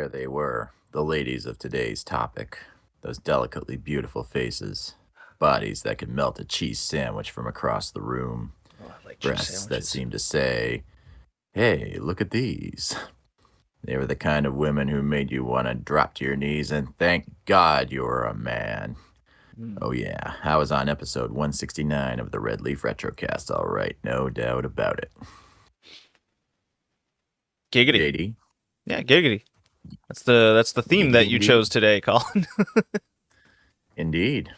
There they were, the ladies of today's topic. Those delicately beautiful faces, bodies that could melt a cheese sandwich from across the room, Oh, I like cheese breasts that sandwiches. seemed to say, "Hey, look at these." They were the kind of women who made you want to drop to your knees and thank God you're a man. Oh yeah, I was on episode 169 of the Red Leaf Retrocast, all right, no doubt about it. Giggity. JD? Yeah, giggity. That's the theme that you Giggity. chose today, Colin. Indeed.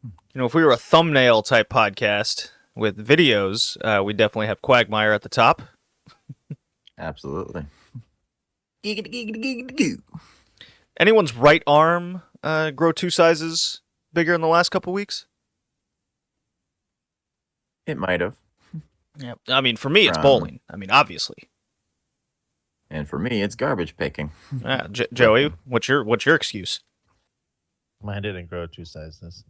You know, if we were a thumbnail type podcast with videos, we definitely have Quagmire at the top. Absolutely. Giggity, giggity, giggity, goo. Anyone's right arm grow 2 sizes bigger in the last couple weeks? It might have. Yeah. I mean, for me, it's From- bowling. I mean, obviously. And for me, it's garbage picking. Joey, what's your excuse? Mine didn't grow 2 sizes.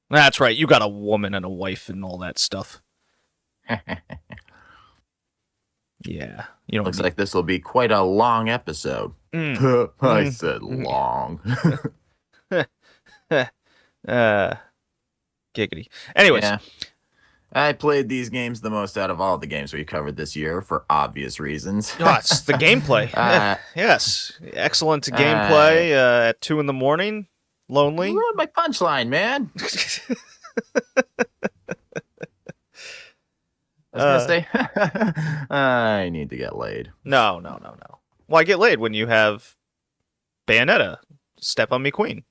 That's right. You got a woman and a wife and all that stuff. Yeah. You know. Looks like this will be quite a long episode. I said long. Giggity. Anyways. Yeah. I played these games the most out of all the games we covered this year for obvious reasons. Oh, it's the gameplay. Yes. Excellent gameplay at 2 a.m. Lonely. You ruined my punchline, man. I was gonna say, I need to get laid. No. Why get laid when you have Bayonetta? Step on me, queen.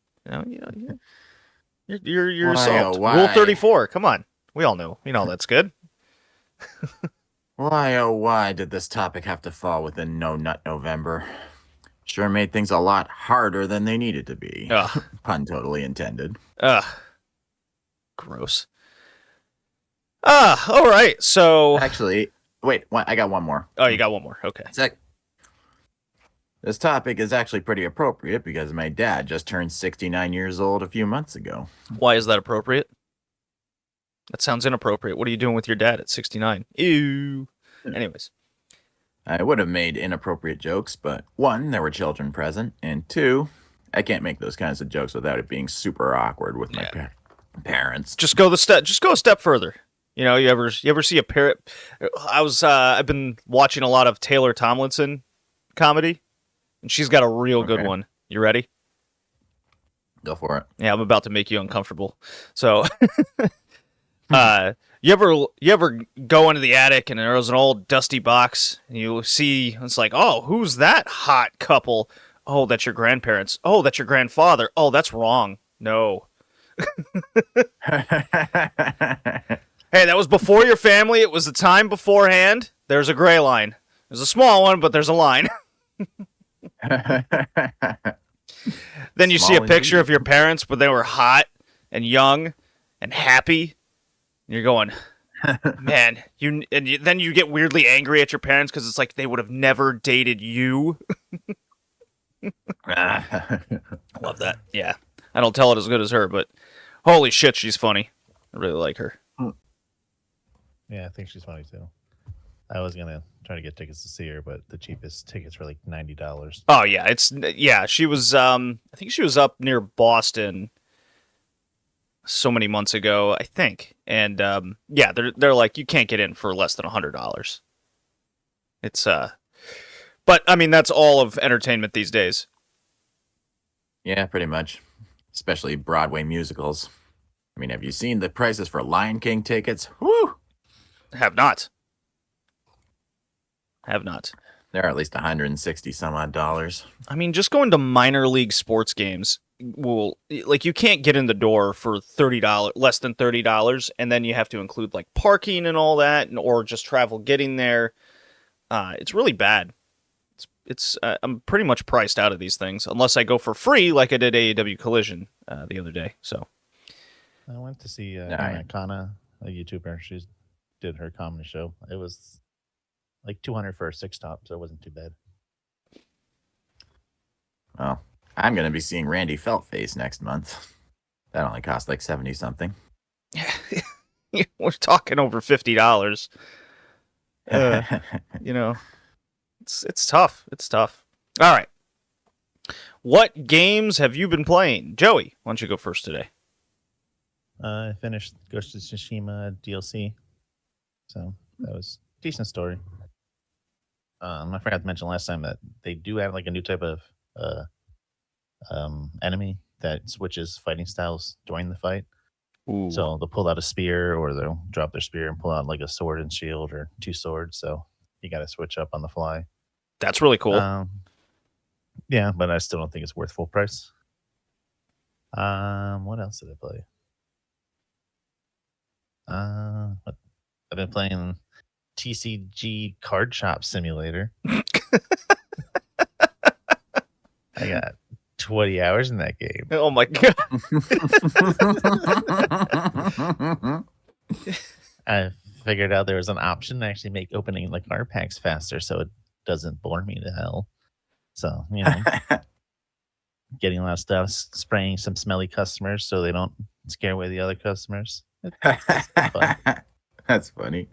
You're Why, solved. oh, why? Rule 34. Come on. We all know. You know that's good. Why, oh, why did this topic have to fall within No Nut November? Sure made things a lot harder than they needed to be. Ugh. Pun totally intended. Gross. All right. So Actually, wait, I got one more. Oh, you got one more. Okay. This topic is actually pretty appropriate because my dad just turned 69 years old a few months ago. Why is that appropriate? That sounds inappropriate. What are you doing with your dad at 69? Ew. Anyways. I would have made inappropriate jokes, but 1, there were children present, and 2, I can't make those kinds of jokes without it being super awkward with my parents. Just go a step further. You know, you ever see a parrot? I've been watching a lot of Taylor Tomlinson comedy, and she's got a real good one. You ready? Go for it. Yeah, I'm about to make you uncomfortable. So, you ever go into the attic and there's an old dusty box and you see it's like, oh, who's that hot couple? Oh, that's your grandparents. Oh, that's your grandfather. Oh, that's wrong. No. Hey, that was before your family. It was the time beforehand. There's a gray line. There's a small one, but there's a line. Then you see a picture of your parents, but they were hot and young and happy. And you're going, man, then you get weirdly angry at your parents because it's like they would have never dated you. Love that. Yeah. I don't tell it as good as her, but holy shit, she's funny. I really like her. Yeah, I think she's funny too. I was gonna try to get tickets to see her, but the cheapest tickets were like $90. Oh yeah, she was I think she was up near Boston so many months ago, I think. And yeah, they're like you can't get in for less than $100. It's but I mean that's all of entertainment these days. Yeah, pretty much. Especially Broadway musicals. I mean, have you seen the prices for Lion King tickets? Woo! Have not. They're at least 160 some odd dollars. I mean, just going to minor league sports games you can't get in the door for $30, less than $30, and then you have to include like parking and all that, or just travel getting there. It's really bad. I'm pretty much priced out of these things unless I go for free, like I did AEW Collision the other day. So I went to see Anna Kana, a YouTuber. She did her comedy show. It was like $200 for a 6-top, so it wasn't too bad. Well, I'm going to be seeing Randy Feltface next month. That only cost like 70 something. We're talking over $50. You know, it's tough. It's tough. All right. What games have you been playing? Joey, why don't you go first today? I finished Ghost of Tsushima DLC, so that was a decent story. I forgot to mention last time that they do have like a new type of enemy that switches fighting styles during the fight. Ooh. So they'll pull out a spear, or they'll drop their spear and pull out like a sword and shield, or two swords. So you got to switch up on the fly. That's really cool. Yeah, but I still don't think it's worth full price. What else did I play? I've been playing TCG Card Shop Simulator. I got 20 hours in that game. Oh my god. I figured out there was an option to actually make opening like card packs faster, so it doesn't bore me to hell. So, you know, getting a lot of stuff, spraying some smelly customers so they don't scare away the other customers. It's fun. That's funny.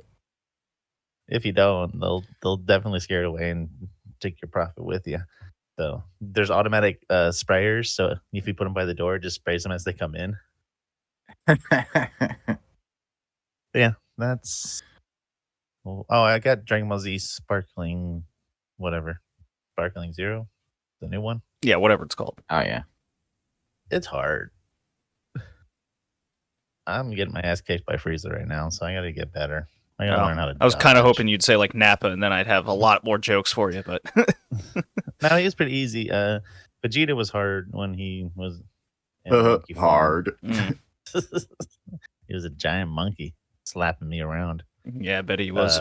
If you don't, they'll definitely scare it away and take your profit with you. So there's automatic sprayers, so if you put them by the door, it just sprays them as they come in. Yeah, that's. Oh, I got Dragon Ball Z Sparkling, whatever, Sparkling Zero, the new one. Yeah, whatever it's called. Oh yeah, it's hard. I'm getting my ass kicked by Frieza right now, so I got to get better. I got to learn how to. I was kind of hoping you'd say like Nappa, and then I'd have a lot more jokes for you. But no, he was pretty easy. Vegeta was hard when he was hard. He was a giant monkey slapping me around. Yeah, I bet he was.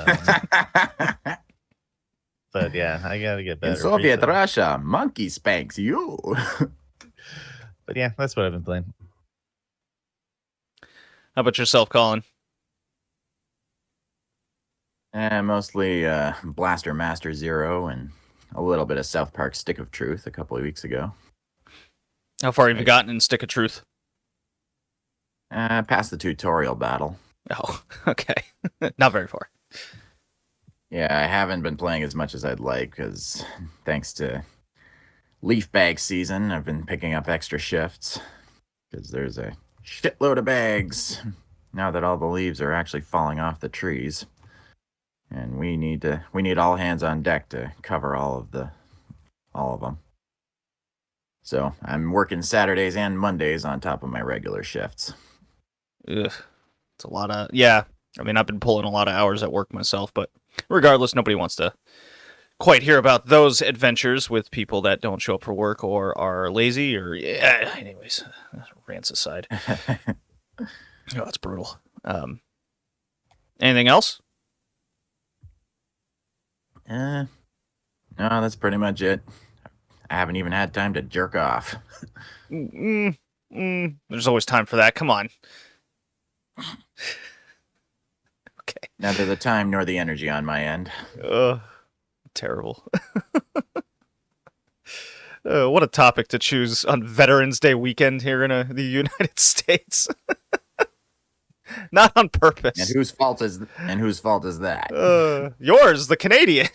But yeah, I gotta get better. In Soviet Russia, monkey spanks you. But yeah, that's what I've been playing. How about yourself, Colin? Mostly Blaster Master Zero and a little bit of South Park Stick of Truth a couple of weeks ago. How far have you gotten in Stick of Truth? Past the tutorial battle. Oh, okay. Not very far. Yeah, I haven't been playing as much as I'd like because thanks to leaf bag season, I've been picking up extra shifts because there's a shitload of bags now that all the leaves are actually falling off the trees. And we need all hands on deck to cover all of them. So I'm working Saturdays and Mondays on top of my regular shifts. Ugh. It's a lot of, yeah. I mean, I've been pulling a lot of hours at work myself, but regardless, nobody wants to quite hear about those adventures with people that don't show up for work or are lazy or, yeah, anyways, rants aside. Oh, that's brutal. Anything else? No, that's pretty much it. I haven't even had time to jerk off. There's always time for that. Come on. Okay. Neither the time nor the energy on my end. Terrible. What a topic to choose on Veterans Day weekend here in the United States. Not on purpose. And whose fault is that? Yours, the Canadian.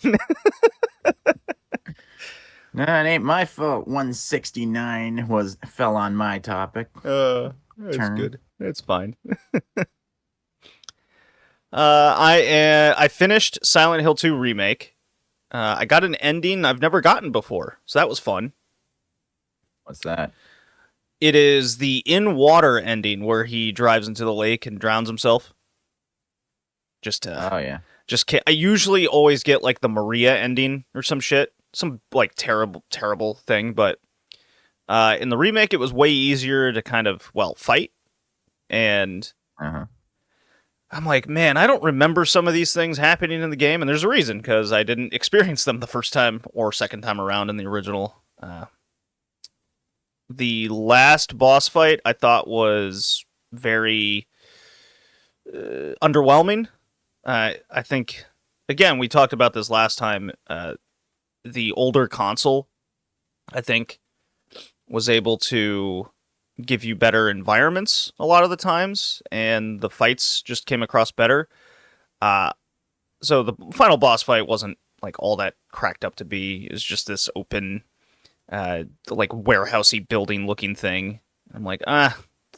No, it ain't my fault. 169 fell on my topic. That's good. It's fine. I finished Silent Hill 2 Remake. I got an ending I've never gotten before, so that was fun. What's that? It is the in-water ending where he drives into the lake and drowns himself. Oh yeah. I usually always get like the Maria ending or some shit, some like terrible thing. But in the remake, it was way easier to kind of fight. And I'm like, man, I don't remember some of these things happening in the game, and there's a reason because I didn't experience them the first time or second time around in the original. The last boss fight I thought was very underwhelming. I think, again, we talked about this last time. The older console, I think, was able to give you better environments a lot of the times, and the fights just came across better. So the final boss fight wasn't like all that cracked up to be. It was just this open like warehousey building looking thing. I'm like, all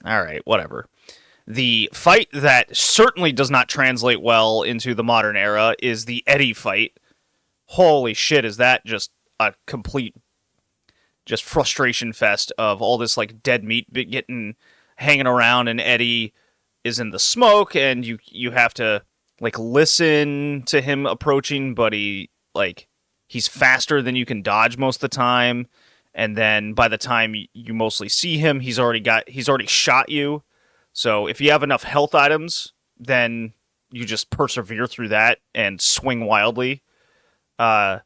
right, whatever. The fight that certainly does not translate well into the modern era is the Eddie fight. Holy shit, is that just a complete just frustration fest of all this like dead meat getting hanging around, and Eddie is in the smoke, and you have to like listen to him approaching, but he's faster than you can dodge most of the time, and then by the time you mostly see him, he's already shot you. So if you have enough health items, then you just persevere through that and swing wildly. I've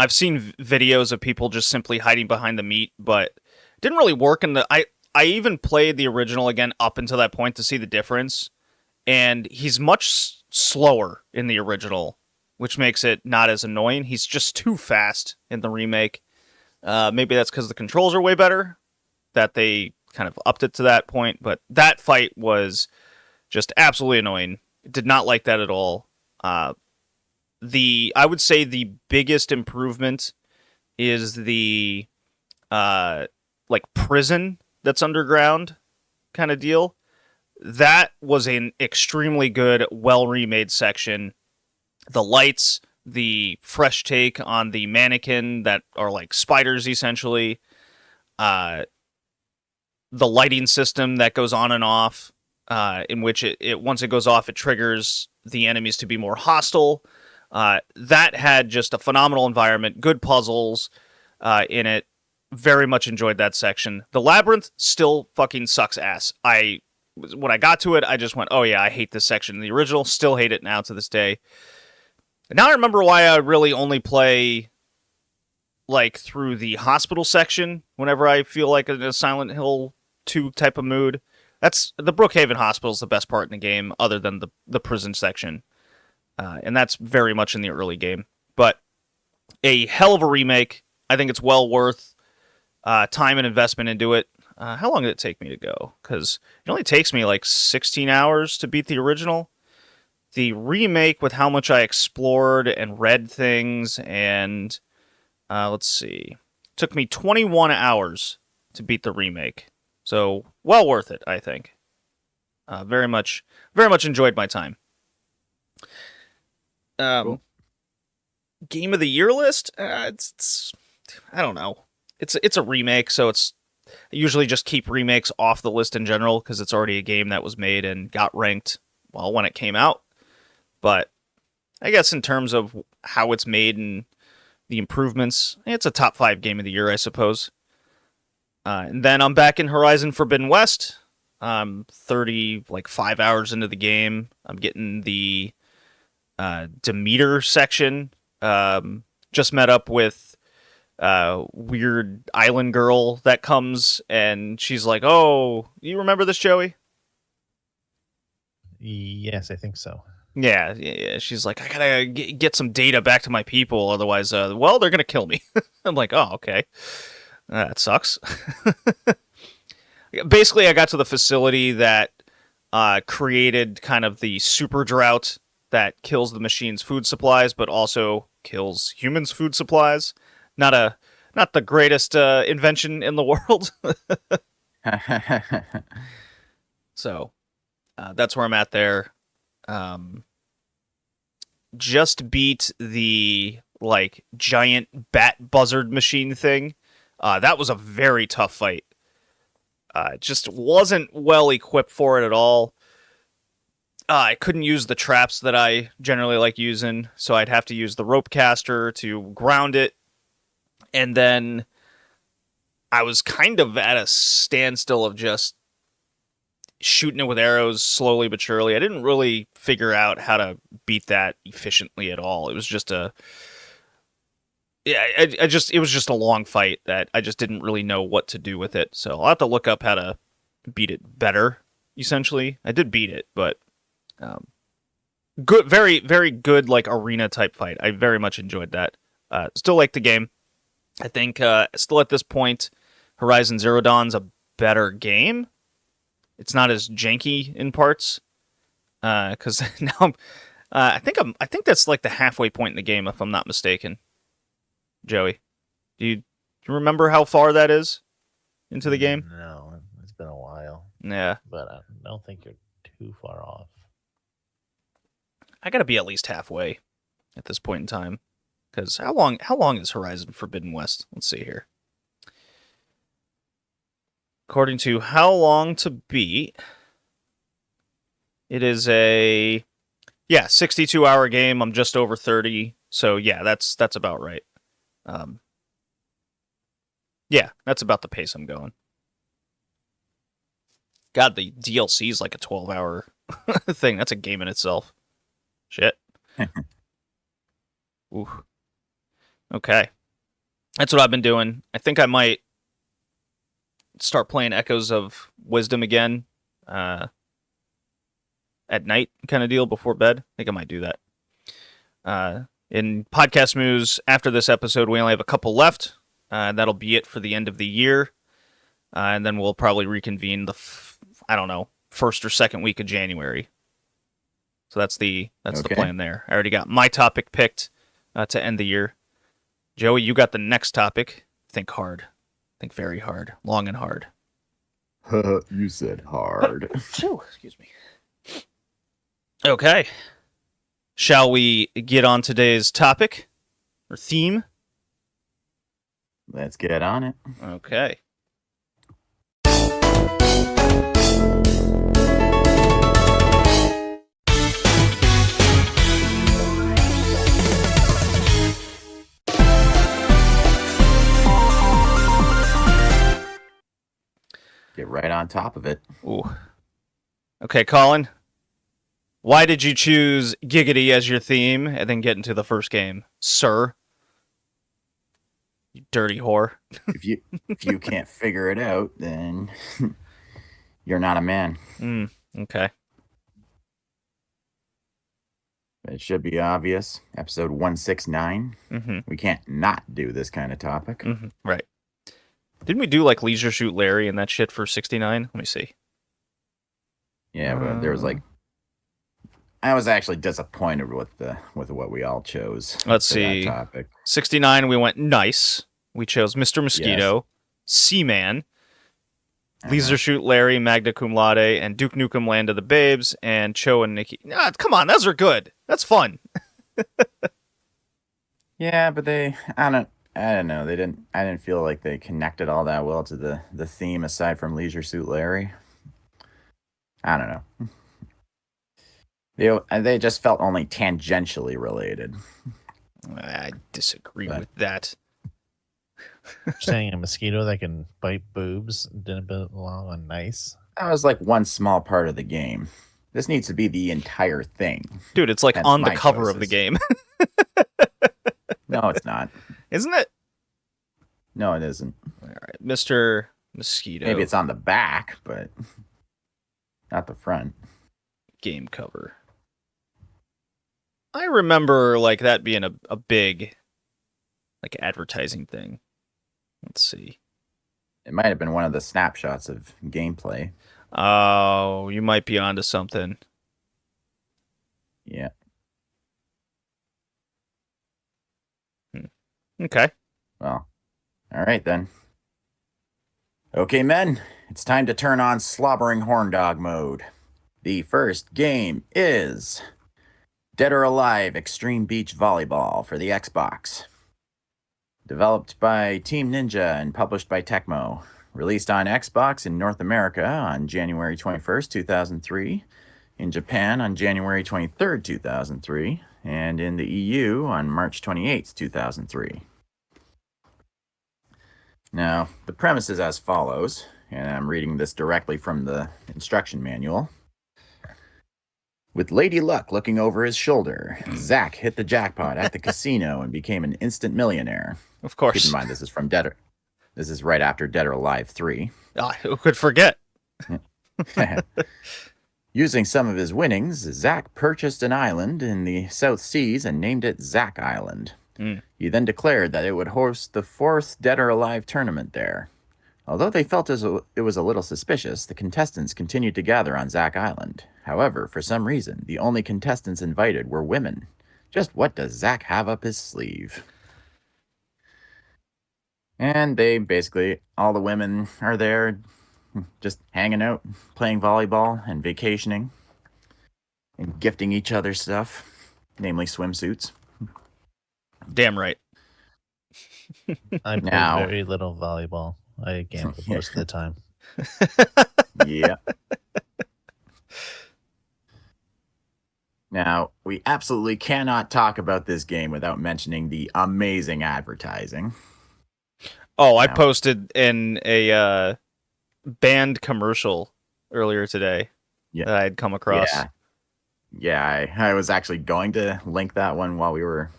seen videos of people just simply hiding behind the meat, but it didn't really work in the. I even played the original again up until that point to see the difference, and he's much slower in the original, which makes it not as annoying. He's just too fast in the remake. Maybe that's because the controls are way better, that they kind of upped it to that point, but that fight was just absolutely annoying. Did not like that at all. I would say the biggest improvement is the like prison that's underground kind of deal. That was an extremely good, well-remade section. The lights, the fresh take on the mannequin that are like spiders essentially, the lighting system that goes on and off, in which it once it goes off, it triggers the enemies to be more hostile. That had just a phenomenal environment, good puzzles in it. Very much enjoyed that section. The labyrinth still fucking sucks ass. When I got to it, I just went, oh yeah, I hate this section in the original. Still hate it now to this day. And now I remember why I really only play like through the hospital section whenever I feel like in a Silent Hill 2 type of mood. That's the Brookhaven Hospital is the best part in the game, other than the prison section. And that's very much in the early game. But a hell of a remake. I think it's well worth time and investment into it. How long did it take me to go? Because it only takes me like 16 hours to beat the original. The remake, with how much I explored and read things, and let's see, took me 21 hours to beat the remake. So well worth it, I think. Very much enjoyed my time. Cool. Game of the year list? It's I don't know. It's a remake, so I usually just keep remakes off the list in general because it's already a game that was made and got ranked when it came out. But I guess in terms of how it's made and the improvements, it's a top 5 game of the year, I suppose. And then I'm back in Horizon Forbidden West. I'm 5 hours into the game. I'm getting the Demeter section. Just met up with weird island girl that comes, and she's like, oh, you remember this, Joey? Yes, I think so. Yeah. She's like, I gotta get some data back to my people, otherwise, they're gonna kill me. I'm like, oh, okay. That sucks. Basically, I got to the facility that created kind of the super drought that kills the machine's food supplies, but also kills humans' food supplies. Not the greatest invention in the world. So that's where I'm at there. Just beat the giant bat buzzard machine thing. That was a very tough fight. Just wasn't well equipped for it at all. I couldn't use the traps that I generally like using, so I'd have to use the rope caster to ground it. And then I was kind of at a standstill of just shooting it with arrows slowly but surely. I didn't really figure out how to beat that efficiently at all. It was just it was just a long fight that I just didn't really know what to do with it. So I'll have to look up how to beat it better, essentially. I did beat it, but good, very, very good, arena type fight. I very much enjoyed that. Still like the game. I think still at this point, Horizon Zero Dawn's a better game. It's not as janky in parts. Because now I think that's like the halfway point in the game, if I'm not mistaken. Joey. Do you remember how far that is into the game? No, it's been a while. Yeah. But I don't think you're too far off. I got to be at least halfway at this point in time. Because how long is Horizon Forbidden West? Let's see here. According to How Long to Beat, it is a 62-hour game. I'm just over 30. So yeah, that's about right. Yeah, that's about the pace I'm going. God, the DLC is like a 12-hour thing. That's a game in itself. Shit. Ooh. Okay. That's what I've been doing. I think I might start playing Echoes of Wisdom again at night kind of deal before bed. I think I might do that. In podcast news, after this episode, we only have a couple left. That'll be it for the end of the year. And then we'll probably reconvene first or second week of January. So that's the plan there. I already got my topic picked to end the year. Joey, you got the next topic. Think hard. Think very hard. Long and hard. You said hard. Excuse me. Okay. Shall we get on today's topic or theme? Let's get on it. Okay. Get right on top of it. Ooh. Okay, Colin. Why did you choose Giggity as your theme and then get into the first game, sir? You dirty whore. If you can't figure it out, then you're not a man. Okay. It should be obvious. Episode 169. Mm-hmm. We can't not do this kind of topic. Mm-hmm. Right. Didn't we do like Leisure Suit Larry and that shit for 69? Let me see. Yeah, but there was like, I was actually disappointed with what we all chose. Let's for see. That topic. 69, we went nice. We chose Mr. Mosquito, Seaman, Leisure Shoot Larry, Magna Cum Laude, and Duke Nukem Land of the Babes, and Cho and Nikki. Come on, those are good. That's fun. Yeah, but I don't know. I didn't feel like they connected all that well to the theme aside from Leisure Suit Larry. I don't know. They just felt only tangentially related. I disagree with that. Saying a mosquito that can bite boobs didn't belong on nice. That was like one small part of the game. This needs to be the entire thing. Dude, it's like Hence on the my cover choices. of the game. No, it's not. Isn't it? No, it isn't. All right, Mr. Mosquito. Maybe it's on the back, but not the front. Game cover. I remember like that being a big like advertising thing. Let's see. It might have been one of the snapshots of gameplay. Oh, you might be onto something. Yeah. Okay. Well, all right then. Okay, men, it's time to turn on slobbering horn dog mode. The first game is Dead or Alive Extreme Beach Volleyball for the Xbox. Developed by Team Ninja and published by Tecmo. Released on Xbox in North America on January 21st, 2003. In Japan on January 23rd, 2003. And in the EU on March 28th, 2003. Now, the premise is as follows, and I'm reading this directly from the instruction manual. With Lady Luck looking over his shoulder, Zack hit the jackpot at the casino and became an instant millionaire. Of course. Keep in mind, this is from This is right after Dead or Alive 3. Who could forget? Using some of his winnings, Zack purchased an island in the South Seas and named it Zack Island. He then declared that it would host the 4th Dead or Alive tournament there. Although they felt it was a little suspicious, the contestants continued to gather on Zack Island. However, for some reason, the only contestants invited were women. Just what does Zack have up his sleeve? And they basically, all the women are there just hanging out, playing volleyball and vacationing and gifting each other stuff, namely swimsuits. Damn right. I play Now, very little volleyball. I gamble most of the time. yeah. Now, we absolutely cannot talk about this game without mentioning the amazing advertising. Oh, I Now- posted in a band commercial earlier today Yeah. that I had come across. Yeah, I was actually going to link that one while we were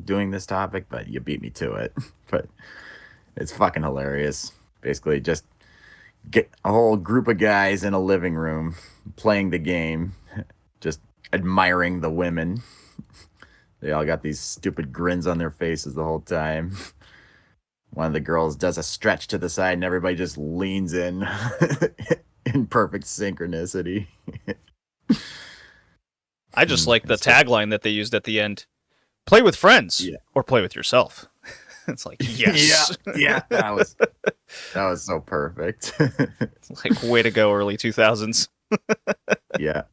doing this topic, but you beat me to it. But it's fucking hilarious. Basically, just get a whole group of guys in a living room playing the game, just admiring the women. They all got these stupid grins on their faces the whole time. One of the girls does a stretch to the side, and everybody just leans in in perfect synchronicity. I just like the It's just- tagline that they used at the end. Play with friends Yeah. or play with yourself. It's like, yes. yeah, that was so perfect. Like, way to go, early 2000s. Yeah.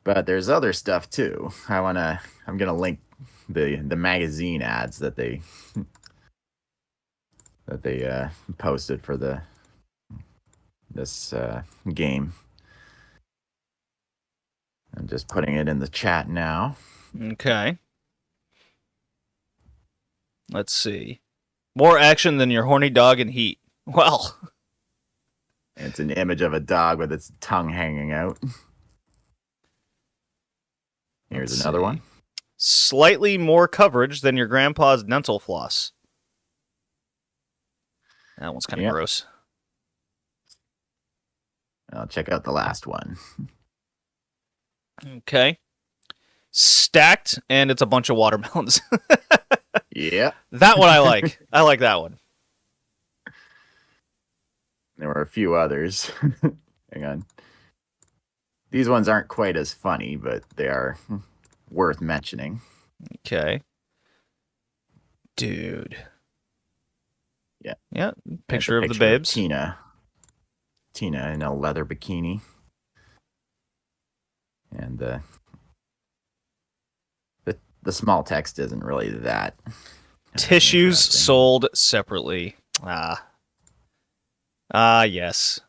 But there's other stuff too. I'm gonna link the magazine ads that they posted for this game. I'm just putting it in the chat now. Okay. Let's see. More action than your horny dog in Heat. Well, It's an image of a dog with its tongue hanging out. Here's let's another see. one. Slightly more coverage than your grandpa's dental floss. That one's kind of Yep. gross. I'll check out the last one. Okay. Stacked, and it's a bunch of watermelons. Yeah. That one I like. I like that one. There were a few others. Hang on. These ones aren't quite as funny, but they are worth mentioning. Okay. Dude. Yeah. Yeah. There's a Picture of the babes. Tina in a leather bikini. And the small text isn't really that Tissues interesting. sold separately. Yes.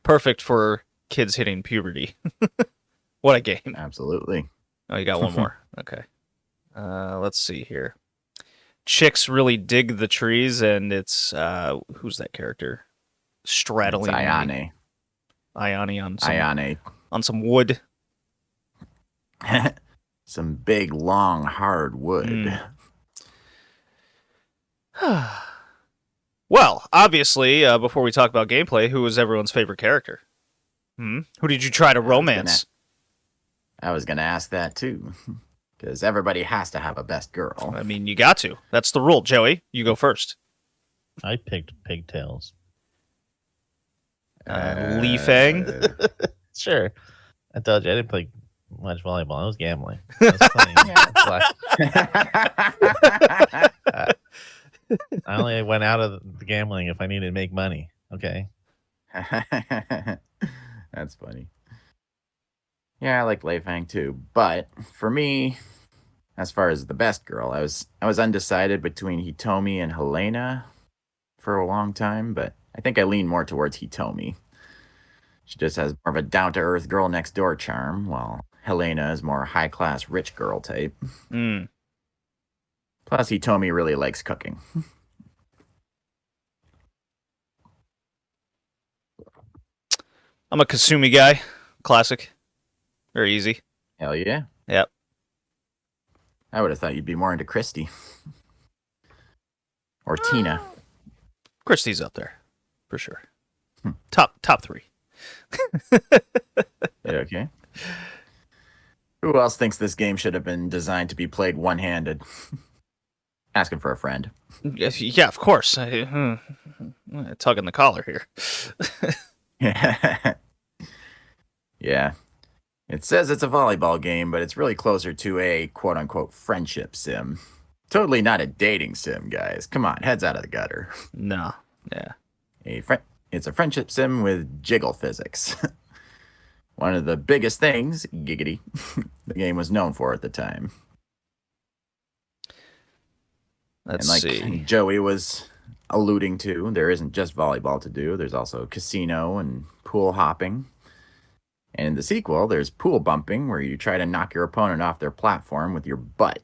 Perfect for kids hitting puberty. What a game. Absolutely. Oh, you got one more. Okay. Let's see here. Chicks really dig the trees, and it's who's that character? Straddling It's Ayane. Ayane on some wood. Some big, long, hard wood. Well, obviously, before we talk about gameplay, who was everyone's favorite character? Who did you try to romance? I was gonna ask that too, because everybody has to have a best girl. I mean, you got to. That's the rule. Joey, you go first. I picked pigtails. Lee Fang. Sure. I told you I didn't play much volleyball. I was gambling. I was playing. I only went out of the gambling if I needed to make money. Okay. That's funny. Yeah, I like Lei Fang too, but for me, as far as the best girl, I was undecided between Hitomi and Helena for a long time, but I think I lean more towards Hitomi. She just has more of a down-to-earth girl next door charm, while Helena is more high-class rich girl type. Mm. Plus, Hitomi really likes cooking. I'm a Kasumi guy. Classic. Very easy. Hell yeah. Yep. I would have thought you'd be more into Christy. Or Tina. Christie's up there, for sure. Top 3. Yeah, okay. Who else thinks this game should have been designed to be played one-handed? Asking for a friend. Yeah, of course. Tugging the collar here. Yeah. It says it's a volleyball game, but it's really closer to a quote unquote friendship sim. Totally not a dating sim, guys. Come on, heads out of the gutter. No. Yeah. A fri It's a friendship sim with jiggle physics. One of the biggest things, Giggity, the game was known for at the time. Let's And like see. Joey was alluding to, there isn't just volleyball to do. There's also casino and pool hopping. And in the sequel, there's pool bumping, where you try to knock your opponent off their platform with your butt.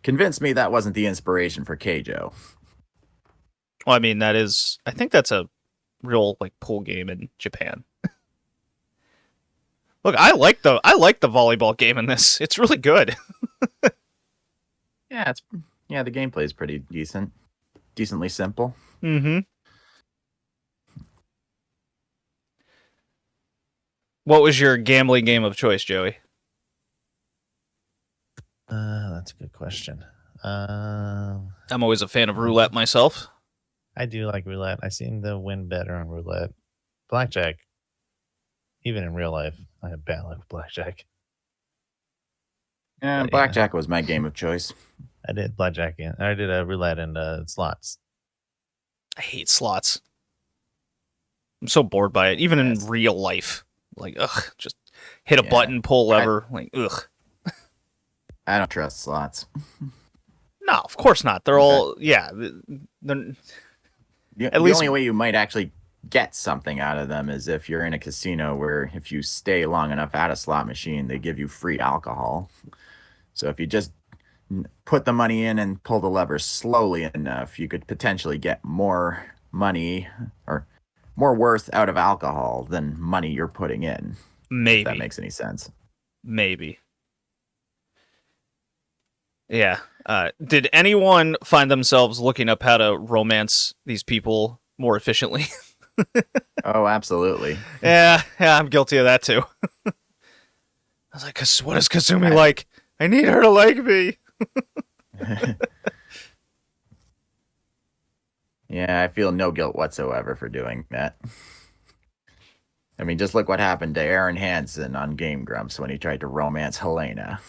Convince me that wasn't the inspiration for Keijo. Well, I mean, I think that's a real like pool game in Japan. Look, I like the volleyball game in this. It's really good. Yeah, the gameplay is pretty decent. Decently simple. Mm-hmm. What was your gambling game of choice, Joey? That's a good question. I'm always a fan of roulette myself. I do like roulette. I seem to win better on roulette. Blackjack, even in real life, I have bad luck with blackjack. Yeah, But, blackjack was my game of choice. I did blackjack and I did a roulette and slots. I hate slots. I'm so bored by it, even in real life. Like, ugh, just hit a button, pull lever. Like, ugh. I don't trust slots. No, of course not. They're all, yeah. The least- only way you might actually get something out of them is if you're in a casino where if you stay long enough at a slot machine, they give you free alcohol. So if you just put the money in and pull the lever slowly enough, you could potentially get more money or more worth out of alcohol than money you're putting in. Maybe. If that makes any sense. Maybe. Yeah. Did anyone find themselves looking up how to romance these people more efficiently? Oh, absolutely. Yeah, I'm guilty of that too. I was like, what is Kasumi like? I need her to like me. Yeah, I feel no guilt whatsoever for doing that. I mean, just look what happened to Aaron Hansen on Game Grumps when he tried to romance Helena.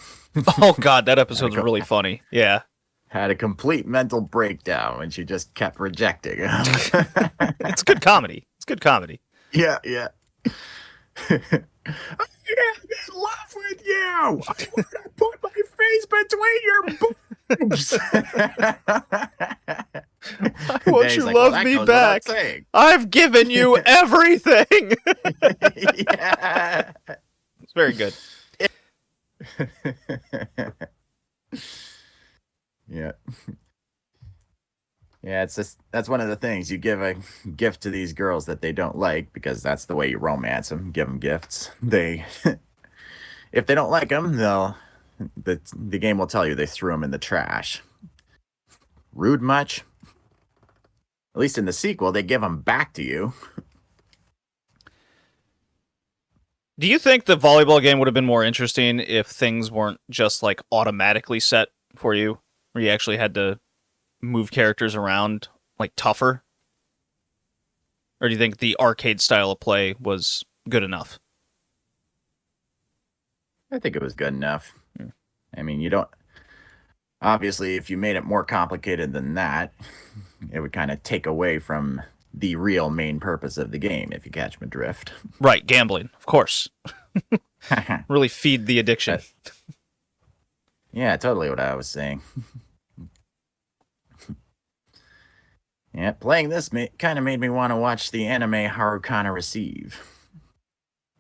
Oh god, that episode's really funny. Yeah. Had a complete mental breakdown when she just kept rejecting him. It's good comedy. It's good comedy. Yeah. I'm in love with you. I want to put my face between your boobs. Why won't you love me back? I've given you everything. Yeah. It's very good. Yeah. Yeah, that's one of the things. You give a gift to these girls that they don't like because that's the way you romance them. Give them gifts. If they don't like them, the game will tell you they threw them in the trash. Rude much? At least in the sequel, they give them back to you. Do you think the volleyball game would have been more interesting if things weren't just like automatically set for you, where you actually had to move characters around like tougher? Or do you think the arcade style of play was good enough? I think it was good enough. I mean, you don't... Obviously, if you made it more complicated than that, it would kind of take away from the real main purpose of the game, if you catch my drift. Right, gambling, of course. Really feed the addiction. Yeah, totally what I was saying. Yeah, playing this kind of made me want to watch the anime Harukana Receive.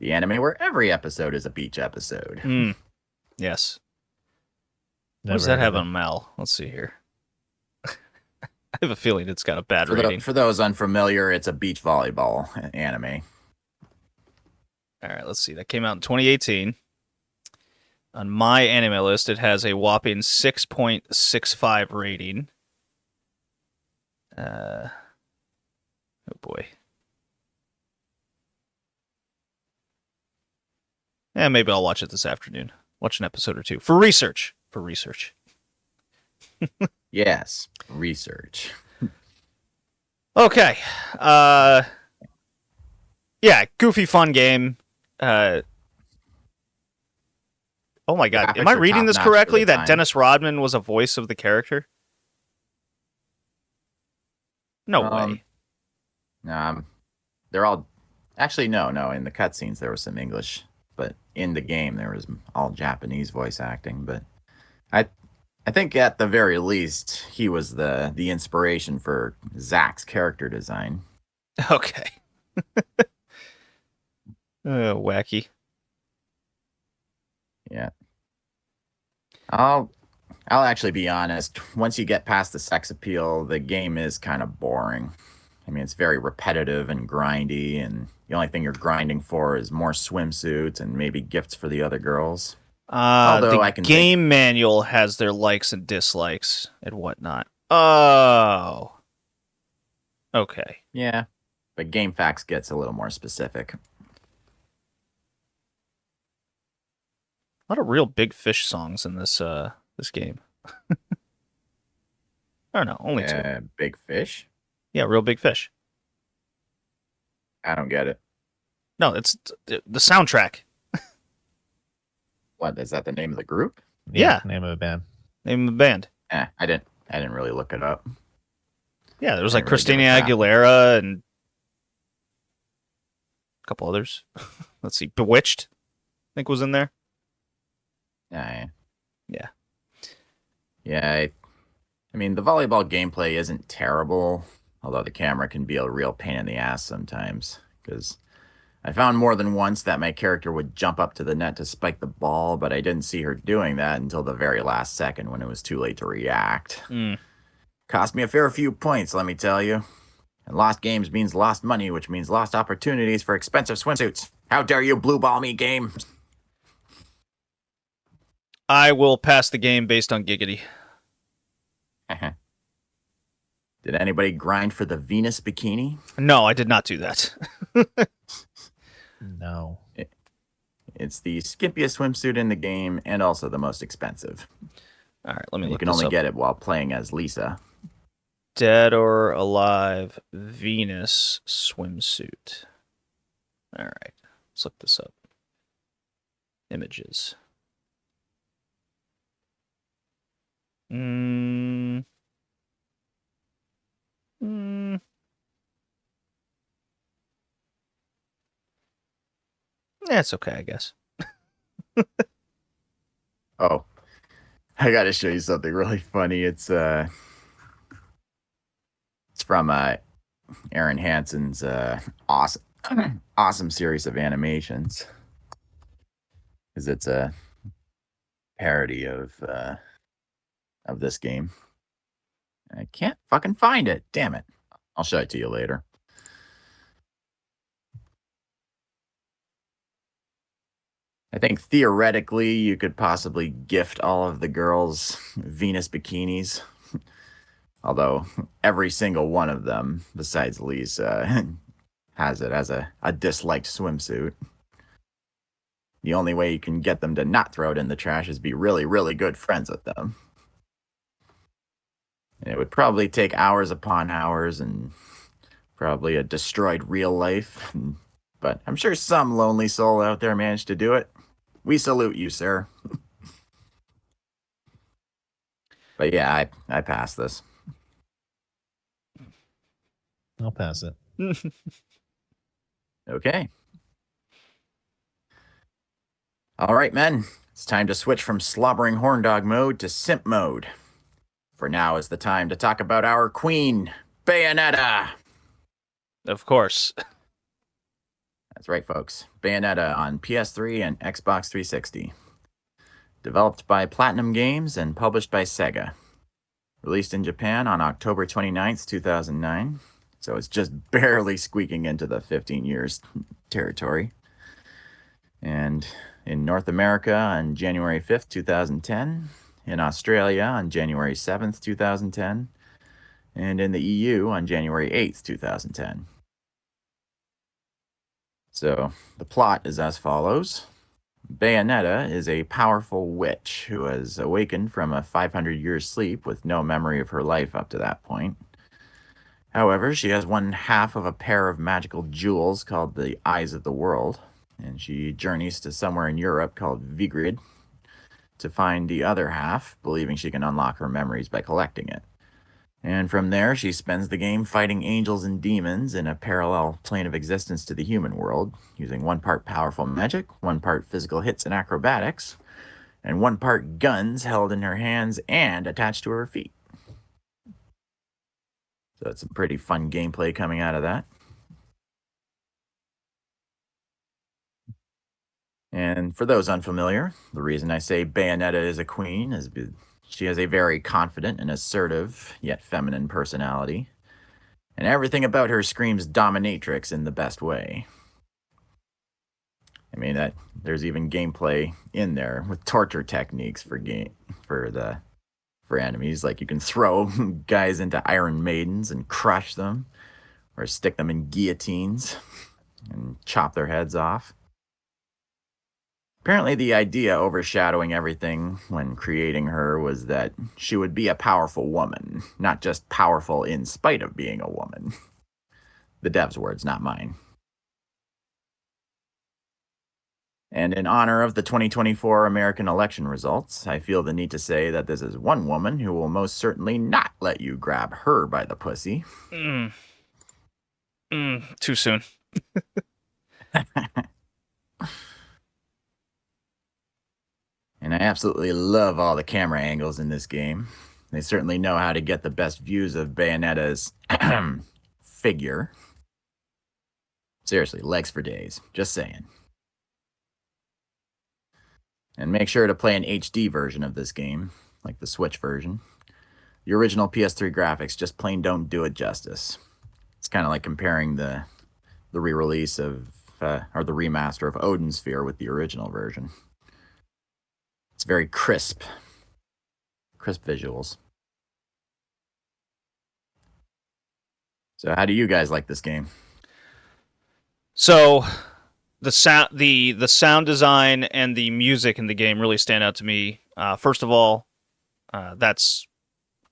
The anime where every episode is a beach episode. Yes. Never What does that heard have of on Mal? Let's see here. I have a feeling it's got a bad For rating. for those unfamiliar, it's a beach volleyball anime. All right, let's see. That came out in 2018. On my anime list, it has a whopping 6.65 rating. Oh boy. Yeah, maybe I'll watch it this afternoon. Watch an episode or two for research. Yes, research. Okay. Yeah, goofy fun game. Oh my god. Am Graphics I are reading this top-notch for correctly? the That time. Dennis Rodman was a voice of the character? No way. They're all actually no. In the cutscenes there was some English, but in the game there was all Japanese voice acting. But I I think at the very least he was the inspiration for Zack's character design. Okay. Wacky. Yeah. I'll I'll actually be honest. Once you get past the sex appeal, the game is kind of boring. I mean, it's very repetitive and grindy, and the only thing you're grinding for is more swimsuits and maybe gifts for the other girls. Although I The can think, game manual has their likes and dislikes and whatnot. Oh. Okay. yeah, but GameFAQs gets a little more specific. A lot of real big fish songs in this this game. I don't know, only two. Big fish? Yeah, real big fish. I don't get it. No, it's the soundtrack. What is that? The name of the group? Yeah. Name of a band. Name of the band. I didn't really look it up. Yeah, there was I like didn't really Christina give a crap. Aguilera and a couple others. Let's see, Bewitched, I think was in there. Yeah. Yeah. Yeah. I mean, the volleyball gameplay isn't terrible, although the camera can be a real pain in the ass sometimes. Because I found more than once that my character would jump up to the net to spike the ball, but I didn't see her doing that until the very last second when it was too late to react. Cost me a fair few points, let me tell you. And lost games means lost money, which means lost opportunities for expensive swimsuits. How dare you blue ball me, game? I will pass the game based on Giggity. Did anybody grind for the Venus bikini? No, I did not do that. No. It's the skimpiest swimsuit in the game and also the most expensive. All right, let me You look can this only up. get it while playing as Lisa. Dead or Alive Venus swimsuit. All right, let's look this up. Images. Yeah, it's okay, I guess. Oh, I gotta show you something really funny. It's from Aaron Hansen's awesome series of animations. Because it's a parody of this game. I can't fucking find it. Damn it. I'll show it to you later. I think theoretically you could possibly gift all of the girls Venus bikinis. Although every single one of them, besides Lisa, has it as a disliked swimsuit. The only way you can get them to not throw it in the trash is be really, really good friends with them. And it would probably take hours upon hours and probably a destroyed real life. But I'm sure some lonely soul out there managed to do it. We salute you, sir. But yeah, I passed this. I'll pass it. Okay. All right, men. It's time to switch from slobbering horn dog mode to simp mode. For now is the time to talk about our queen, Bayonetta. Of course. That's right, folks. Bayonetta on PS3 and Xbox 360. Developed by Platinum Games and published by Sega. Released in Japan on October 29th, 2009. So it's just barely squeaking into the 15 years territory. And in North America on January 5th, 2010. In Australia on January 7th, 2010. And in the EU on January 8th, 2010. So the plot is as follows. Bayonetta is a powerful witch who has awakened from a 500-year sleep with no memory of her life up to that point. However, she has one half of a pair of magical jewels called the Eyes of the World, and she journeys to somewhere in Europe called Vigrid, to find the other half, believing she can unlock her memories by collecting it. And from there, she spends the game fighting angels and demons in a parallel plane of existence to the human world, using 1 part powerful magic, 1 part physical hits and acrobatics, and 1 part guns held in her hands and attached to her feet. So it's some pretty fun gameplay coming out of that. And for those unfamiliar, the reason I say Bayonetta is a queen is she has a very confident and assertive, yet feminine personality. And everything about her screams dominatrix in the best way. I mean that there's even gameplay in there with torture techniques for enemies. Like you can throw guys into Iron Maidens and crush them, or stick them in guillotines and chop their heads off. Apparently, the idea overshadowing everything when creating her was that she would be a powerful woman, not just powerful in spite of being a woman. The dev's words, not mine. And in honor of the 2024 American election results, I feel the need to say that this is one woman who will most certainly not let you grab her by the pussy. Too soon. And I absolutely love all the camera angles in this game. They certainly know how to get the best views of Bayonetta's figure. Seriously, legs for days. Just saying. And make sure to play an HD version of this game, like the Switch version. The original PS3 graphics just plain don't do it justice. It's kind of like comparing the re-release of, or the remaster of Odin Sphere with the original version. It's very crisp visuals. So how do you guys like this game? So the sound design and the music in the game really stand out to me. First of all, that's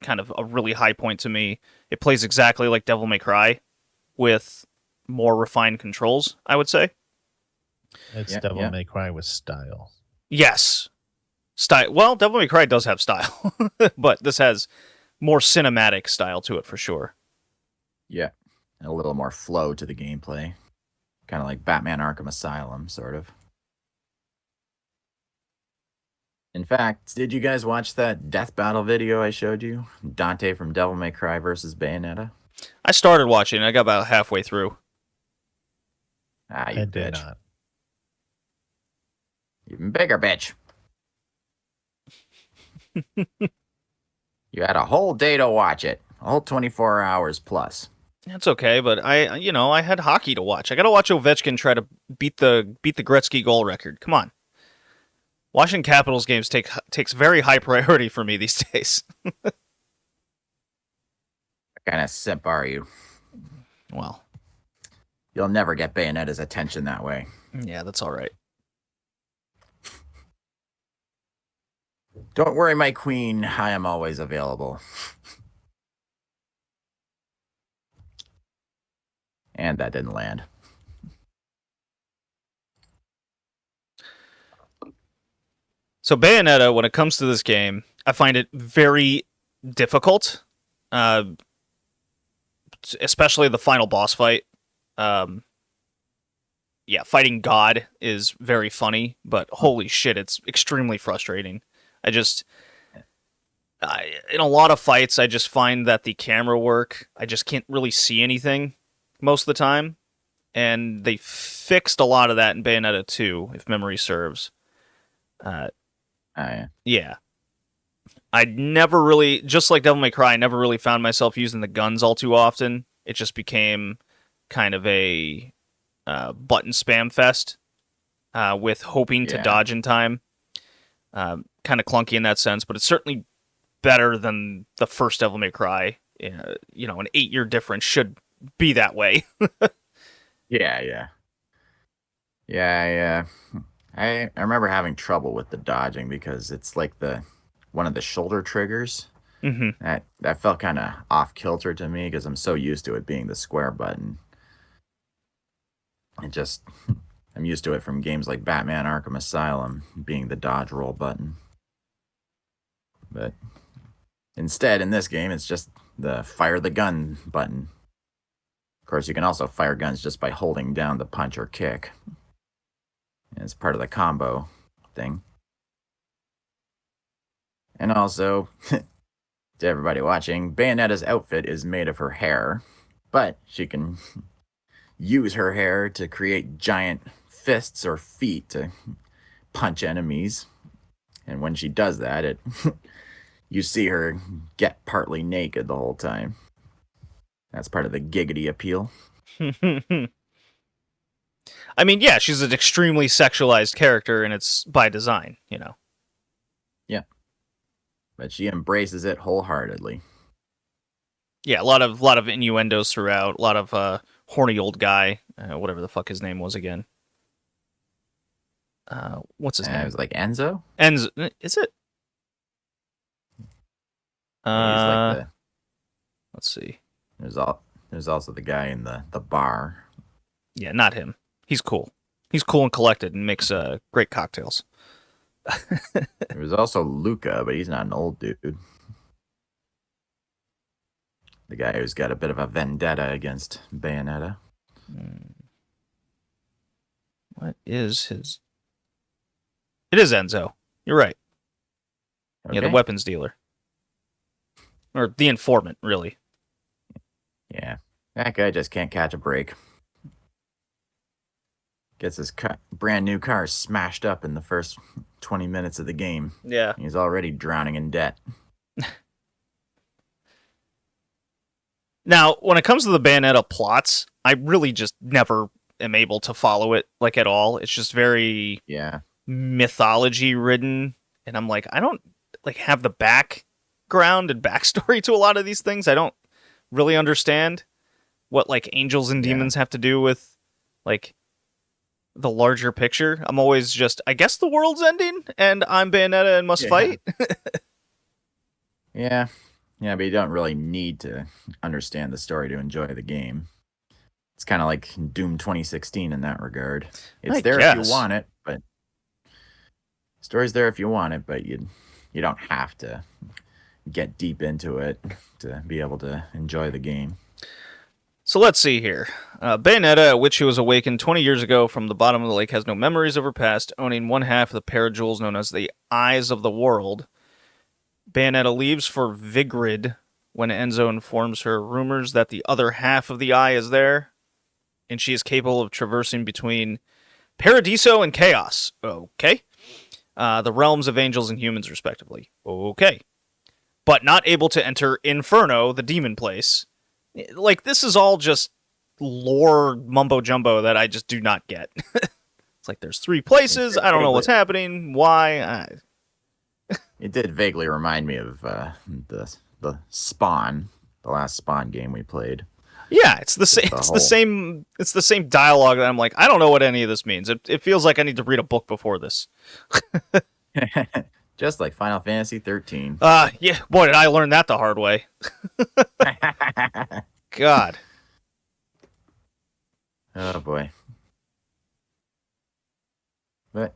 kind of a really high point to me. It plays exactly like Devil May Cry with more refined controls, I would say. It's Devil May Cry with style. Yes. Style. Well, Devil May Cry does have style, but this has more cinematic style to it for sure. Yeah, and a little more flow to the gameplay. Kind of like Batman Arkham Asylum, sort of. In fact, did you guys watch that death battle video I showed you? Dante from Devil May Cry versus Bayonetta? I started watching, I got about halfway through. Ah, you I bitch. did not. Even bigger bitch. You had a whole day to watch it. A whole 24 hours plus. That's okay, but I had hockey to watch. I got to watch Ovechkin try to beat the Gretzky goal record. Come on. Watching Capitals games takes very high priority for me these days. What kind of simp are you? Well, you'll never get Bayonetta's attention that way. Yeah, that's all right. Don't worry, my queen. I am always available. And that didn't land. So Bayonetta, when it comes to this game, I find it very difficult, especially the final boss fight. Fighting God is very funny, but holy shit, it's extremely frustrating. In a lot of fights, I just find that the camera work, I just can't really see anything most of the time. And they fixed a lot of that in Bayonetta 2, if memory serves. Yeah. I never really, just like Devil May Cry, I never really found myself using the guns all too often. It just became kind of a button spam fest with hoping to dodge in time. Kind of clunky in that sense, but it's certainly better than the first Devil May Cry. An 8-year difference should be that way. Yeah. I remember having trouble with the dodging because it's like one of the shoulder triggers. Mm-hmm. That felt kind of off kilter to me because I'm so used to it being the square button. I'm used to it from games like Batman Arkham Asylum being the dodge roll button. But instead, in this game, it's just the fire the gun button. Of course, you can also fire guns just by holding down the punch or kick. And it's part of the combo thing. And also, to everybody watching, Bayonetta's outfit is made of her hair, but she can use her hair to create giant fists or feet to punch enemies. And when she does that, you see her get partly naked the whole time. That's part of the giggity appeal. I mean, yeah, she's an extremely sexualized character, and it's by design, you know. Yeah. But she embraces it wholeheartedly. Yeah, a lot of innuendos throughout, a lot of horny old guy, whatever the fuck his name was again. What's his name? It was like Enzo? Enzo, is it? He's like the... Let's see. There's also the guy in the bar. Yeah, not him. He's cool. He's cool and collected and makes great cocktails. There was also Luca, but he's not an old dude. The guy who's got a bit of a vendetta against Bayonetta. What is his... It is Enzo. You're right. Okay. Yeah, the weapons dealer. Or the informant, really. Yeah. That guy just can't catch a break. Gets his brand new car smashed up in the first 20 minutes of the game. Yeah. He's already drowning in debt. Now, when it comes to the Bayonetta plots, I really just never am able to follow it, like, at all. It's just very mythology ridden, and I'm like, I don't like have the background and backstory to a lot of these things. I don't really understand what like angels and demons have to do with like the larger picture. I'm always just, I guess the world's ending and I'm Bayonetta and must fight. Yeah, but you don't really need to understand the story to enjoy the game. It's kind of like Doom 2016 in that regard. It's I there guess. if you want it, but story's there if you want it, but you don't have to get deep into it to be able to enjoy the game. So let's see here. Bayonetta, at which she was awakened 20 years ago from the bottom of the lake, has no memories of her past, owning one half of the pair of jewels known as the Eyes of the World. Bayonetta leaves for Vigrid when Enzo informs her rumors that the other half of the eye is there, and she is capable of traversing between Paradiso and Chaos. Okay. The realms of angels and humans, respectively. Okay. But not able to enter Inferno, the demon place. Like, this is all just lore mumbo-jumbo that I just do not get. It's like, there's 3 places, I don't know what's happening, why... It did vaguely remind me of the Spawn, the last Spawn game we played. Yeah, it's the same. It's the same dialogue that I'm like, I don't know what any of this means. It feels like I need to read a book before this. Just like Final Fantasy 13. Yeah, boy, did I learn that the hard way. God. Oh boy. But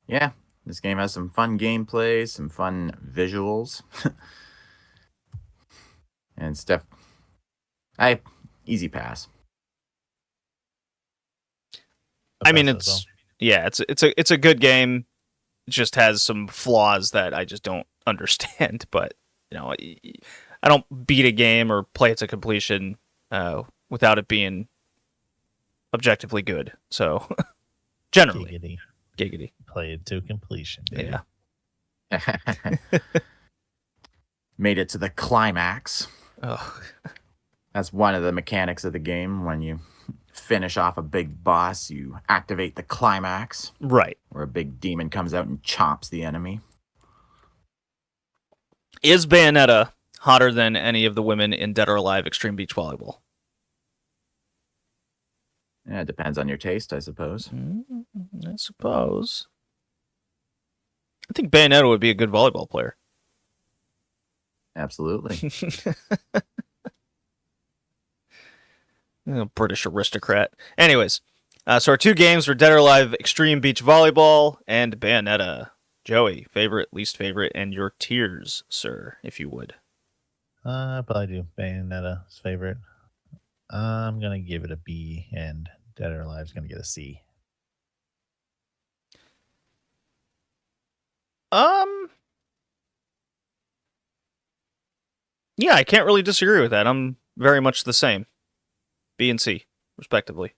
yeah, this game has some fun gameplay, some fun visuals, and stuff. Easy pass. I mean, it's a good game. It just has some flaws that I just don't understand. But you know, I don't beat a game or play it to completion without it being objectively good. So generally, giggity. Play it to completion. Baby. Yeah. Made it to the climax. Oh. That's one of the mechanics of the game. When you finish off a big boss, you activate the climax. Right. Where a big demon comes out and chomps the enemy. Is Bayonetta hotter than any of the women in Dead or Alive Extreme Beach Volleyball? Yeah, it depends on your taste, I suppose. I suppose. I think Bayonetta would be a good volleyball player. Absolutely. British aristocrat. Anyways, so our 2 games were Dead or Alive Extreme Beach Volleyball and Bayonetta. Joey, favorite, least favorite, and your tiers, sir, if you would. Probably do Bayonetta's favorite. I'm gonna give it a B, and Dead or Alive's gonna get a C. Yeah, I can't really disagree with that. I'm very much the same. B and C, respectively.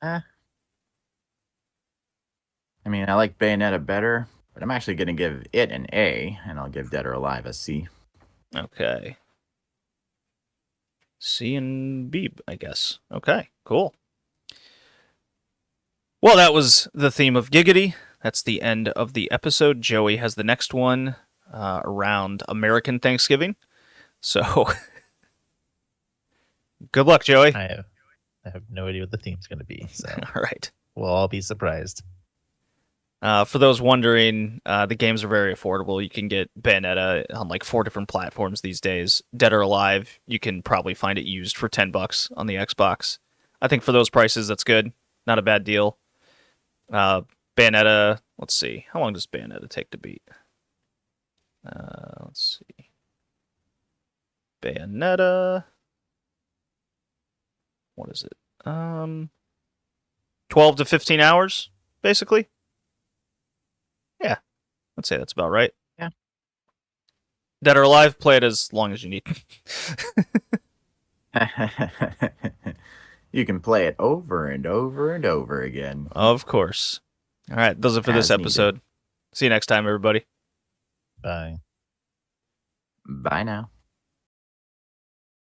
I mean, I like Bayonetta better, but I'm actually going to give it an A, and I'll give Dead or Alive a C. Okay. C and B, I guess. Okay, cool. Well, that was the theme of Giggity. That's the end of the episode. Joey has the next one around American Thanksgiving. So, good luck, Joey. I have no idea what the theme's gonna be, so All right. we'll all be surprised. For those wondering, the games are very affordable. You can get Bayonetta on like 4 different platforms these days. Dead or Alive, you can probably find it used for $10 on the Xbox. I think for those prices, that's good. Not a bad deal. Bayonetta, let's see. How long does Bayonetta take to beat? Let's see. Bayonetta. What is it? 12 to 15 hours, basically. Yeah, I'd say that's about right. Yeah. Dead or Alive, play it as long as you need. You can play it over and over and over again. Of course. All right, those are for this As needed. episode. See you next time, everybody. Bye. Bye now.